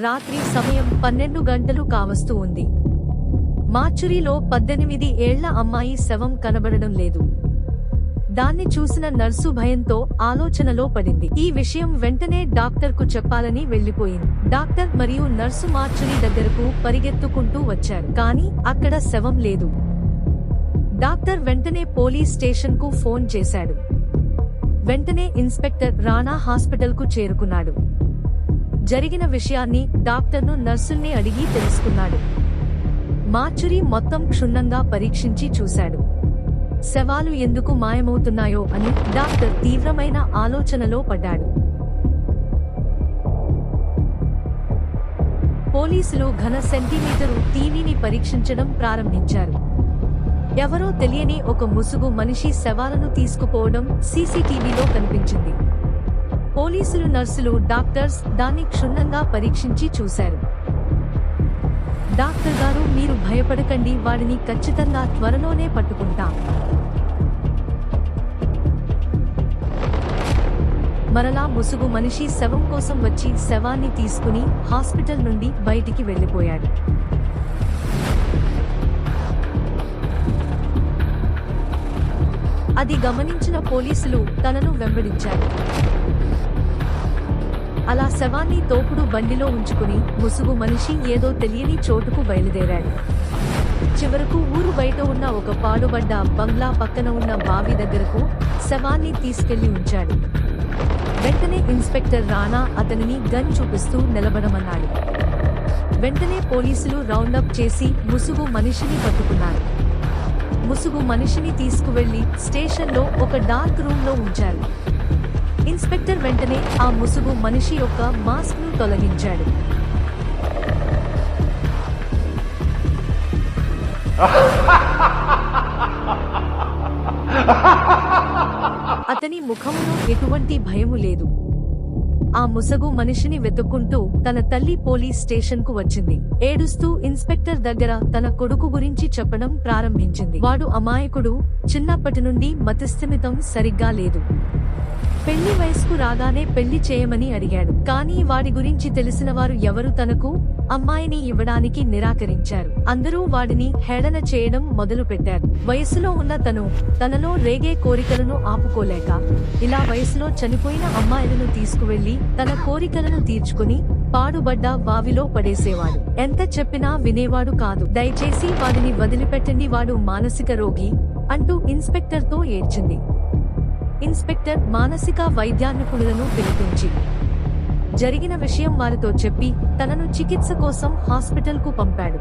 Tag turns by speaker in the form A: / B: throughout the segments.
A: రాత్రి సమయం 12 గంటలు కావస్తూ ఉంది. మార్చురీలో 18 ఏళ్ల అమ్మాయి శవం కనబడడం లేదు. దాన్ని చూసిన నర్సు భయంతో ఆలోచనలో పడింది. ఈ విషయం వెంటనే డాక్టర్కు చెప్పాలని వెళ్లిపోయింది. డాక్టర్ మరియు నర్సు మార్చురీ దగ్గరకు పరిగెత్తుకుంటూ వచ్చారు. కానీ అక్కడ శవం లేదు. డాక్టర్ వెంటనే పోలీస్ స్టేషన్కు ఫోన్ చేశాడు. వెంటనే ఇన్స్పెక్టర్ రాణా హాస్పిటల్కు చేరుకున్నాడు. జరిగిన విషయాన్ని డాక్టర్ను నర్సుల్ని అడిగి తెలుసుకున్నాడు. మార్చురీ మొత్తం క్షుణ్ణంగా పరీక్షించి చూశాడు. శవాలు ఎందుకు మాయమవుతున్నాయో అని డాక్టర్ తీవ్రమైన ఆలోచనలో పడ్డాడు. పోలీసులు ఘన సెంటీమీటరు టీవీని పరీక్షించడం ప్రారంభించారు. ఎవరో తెలియని ఒక ముసుగు మనిషి శవాలను తీసుకుపోవడం సీసీటీవీలో కనిపించింది. పోలీసులు, నర్సులు, డాక్టర్స్ దాన్ని క్షుణ్ణంగా పరీక్షించి చూశారు. డాక్టర్ గారు, మీరు భయపడకండి, వాడిని ఖచ్చితంగా త్వరలోనే పట్టుకుంటాం. మరలా ముసుగు మనిషి శవం కోసం వచ్చి శవాన్ని తీసుకుని హాస్పిటల్ నుండి బయటికి వెళ్లిపోయాడు. అది గమనించిన పోలీసులు తనను వెంబడించారు. అలా శవాన్ని తోపుడు బండిలో ఉంచుకుని ముసుగు మనిషి ఏదో తెలియని చోటుకు బయలుదేరాడు. చివరకు ఊరు బయట ఉన్న ఒక పాడుబడ్డ బంగ్లా పక్కన ఉన్న బావి దగ్గరకు శవాన్ని తీసుకెళ్లి ఉంచాడు. వెంటనే ఇన్స్పెక్టర్ రాణా అతనిని గన్ చూపిస్తూ నిలబడమన్నాడు. వెంటనే పోలీసులు రౌండప్ చేసి ముసుగు మనిషిని పట్టుకున్నారు. ముసుగు మనిషిని తీసుకువెళ్లి స్టేషన్లో ఒక డార్క్ రూమ్ లో ఉంచారు. ఇన్స్పెక్టర్ వెంటనే ఆ ముసుగు మనిషి యొక్క మాస్క్ ను తొలగించాడు. అతని ముఖంలో ఎటువంటి భయము లేదు. ఆ ముసుగు మనిషిని వెతుక్కుంటూ తన తల్లి పోలీస్ స్టేషన్ కు వచ్చింది. ఏడుస్తూ ఇన్స్పెక్టర్ దగ్గర తన కొడుకు గురించి చెప్పడం ప్రారంభించింది. వాడు అమాయకుడు, చిన్నప్పటి నుండి మతిస్థిమితం సరిగ్గా లేదు. పెళ్లి వయసుకు రాగానే పెళ్లి చేయమని అడిగాడు. కానీ వాడి గురించి తెలిసిన వారు ఎవరు తనకు అమ్మాయిని ఇవ్వడానికి నిరాకరించారు. అందరూ వాడిని హేళన చేయడం మొదలు పెట్టారు. వయసులో ఉన్న తనలో రేగే కోరికలను ఆపుకోలేక ఇలా వయసులో చనిపోయిన అమ్మాయిలను తీసుకువెళ్లి తన కోరికలను తీర్చుకుని పాడుబడ్డ బావిలో పడేసేవాడు. ఎంత చెప్పినా వినేవాడు కాదు. దయచేసి వాడిని వదిలిపెట్టండి, వాడు మానసిక రోగి అంటూ ఇన్స్పెక్టర్ తో ఏడ్చింది. ఇన్స్పెక్టర్ మానసిక వైద్యానిపుణులను పిలిపించి జరిగిన విషయం వారితో చెప్పి తనను చికిత్స కోసం హాస్పిటల్ కు పంపాడు.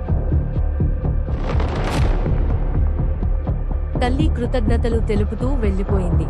A: తల్లి కృతజ్ఞతలు తెలుపుతూ వెళ్లిపోయింది.